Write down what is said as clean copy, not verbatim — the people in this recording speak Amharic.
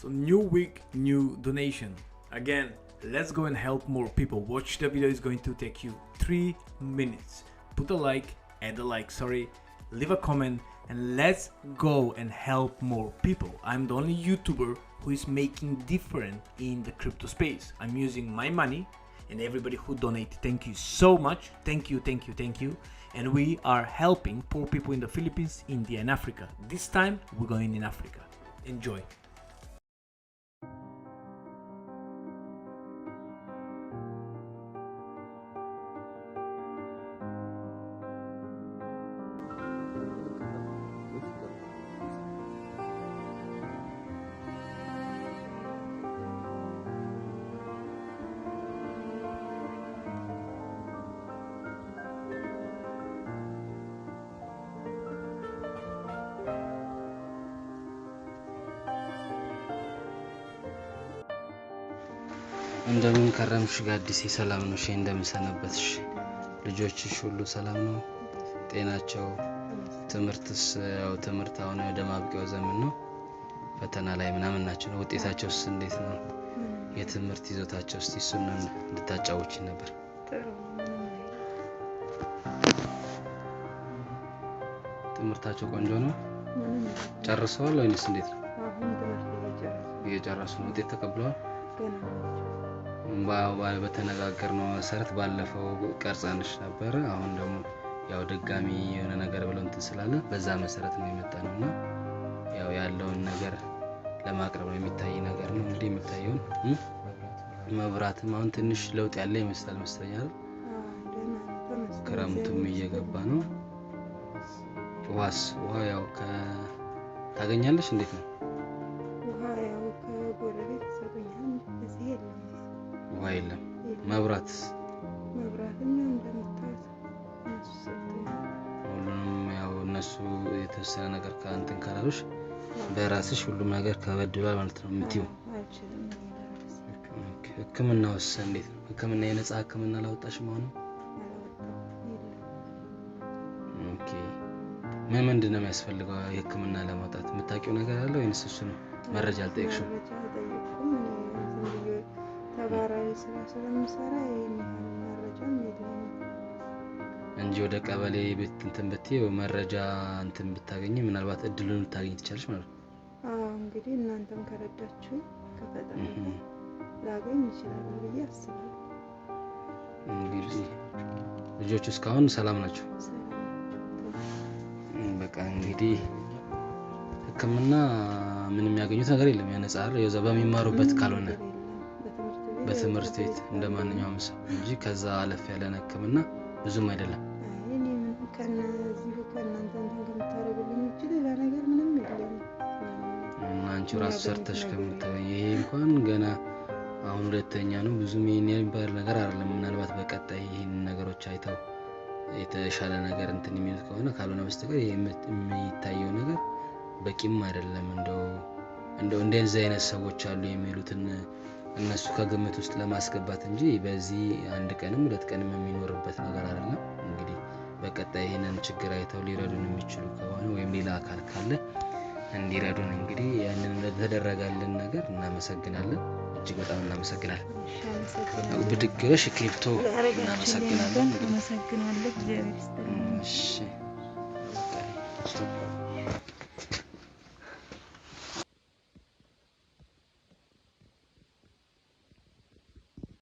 So new week, new donation. Again, let's go and help more people. Watch the video, is going to take you 3 minutes. Put a like, leave a comment, and let's go and help more people. I'm the only YouTuber who is making different in the crypto space. I'm using my money, and everybody who donate, thank you so much. Thank you. And we are helping poor people in the Philippines, India, and Africa. This time we're going in Africa. Enjoy. እንደምን ከረምሽ ጋዲስ ሰላም ነው? እንደምን ሰነበትሽ? ልጆችሽ ሁሉ ሰላም ነው? ጤናቸው? ትምህርትስ? ያው ትምህርት አሁን ወደ ማብቂያው ዘመን ነው። ፈተና ላይ ምናምን ናቸው። ውጤታቸውስ እንዴት ነው? የትምህርት ይዞታቸውስ እሱን እንድታጫውቺ ነበር። ትምህርታቸው ቆንጆ ነው? ጨርሰዋል ወይስ እንዴት ነው? እየጨረሱ ነው። ውጤት ተቀብለዋል? በተነጋገርነው መሰረት ባለፈው ቀርጻንሽ ነበር። አሁን ደግሞ ያው ድጋሚ የሆነ ነገር ብለው እንትን ስላለ በዛ መሰረት ነው የመጣነውና ያው ያለውን ነገር ለማቅረብ ነው። የሚታይ ነገር ነው እንግዲህ የምታየው መብራትም አሁን ትንሽ ለውጥ ያለ ይመስላል። ክረምቱም እየገባ ነው። ውሃ ያው ታገኛለሽ? እንዴት ነው? ውሃ የለም። መብራትም እንደምታዩት ሁሉንም ያው እነሱ የተወሰነ ነገር ካንተን ካላሉሽ በራስሽ ሁሉም ነገር ከበድሏል ማለት ነው የምትይው። ህክምናውስ እንዴት ነው? ህክምና የነፃ ህክምና ላወጣሽ ማለት ነው? ኦኬ። ምንድን ነው የሚያስፈልገው የህክምና ለማውጣት? የምታውቂው ነገር አለ ወይስ እሱ ነው? መረጃ አልጠየቅሽም? ተባራሪ ስራ ስለምሰራ መረጃም የለኝም እንጂ ወደ ቀበሌ ቤት እንትን ብትይ መረጃ እንትን ብታገኝ ምናልባት እድሉን ልታገኝ ትችላለሽ ማለት ነው። እንግዲህ እናንተም ከረዳችሁ ከፈጣሪ ላገኝ ይችላል ብዬ አስባለሁ። እንግዲህ ልጆቹ እስካሁን ሰላም ናቸው? በቃ እንግዲህ ህክምና ምንም የሚያገኙት ነገር የለም። ያነጻ አይደል? የዛ በሚማሩበት ካልሆነ በትምህርት ቤት እንደማንኛውም ሰው እንጂ ከዛ አለፍ ያለ ህክምና ብዙም አይደለም። እኔ ምን ከነዚህ ከእናንተ እንደምታረጋግልኝ እቺ ሌላ ነገር ምንም የለም። አንቺ ራስ ሰርተሽ ከምታይ ይሄ እንኳን ገና አሁን ሁለተኛ ነው። ብዙም የሚባል ነገር አይደለም። ምናልባት በቀጣይ ይሄን ነገሮች አይተው የተሻለ ነገር እንትን የሚል ከሆነ ካልሆነ በስተቀር የሚታየው ነገር በቂም አይደለም። እንደው እንደዚህ አይነት ሰዎች አሉ የሚሉትን እነሱ ከግምት ውስጥ ለማስገባት እንጂ በዚህ አንድ ቀንም ሁለት ቀንም የሚኖርበት ነገር አይደለም። እንግዲህ በቀጣይ ይሄንን ችግር አይተው ሊረዱን የሚችሉ ከሆነ ወይም ሌላ አካል ካለ እንዲረዱን እንግዲህ ያንን ለተደረጋልን ነገር እናመሰግናለን። እጅግ በጣም እናመሰግናለን። ብድግ ብለሽ ክሪፕቶ እናመሰግናለን። እሺ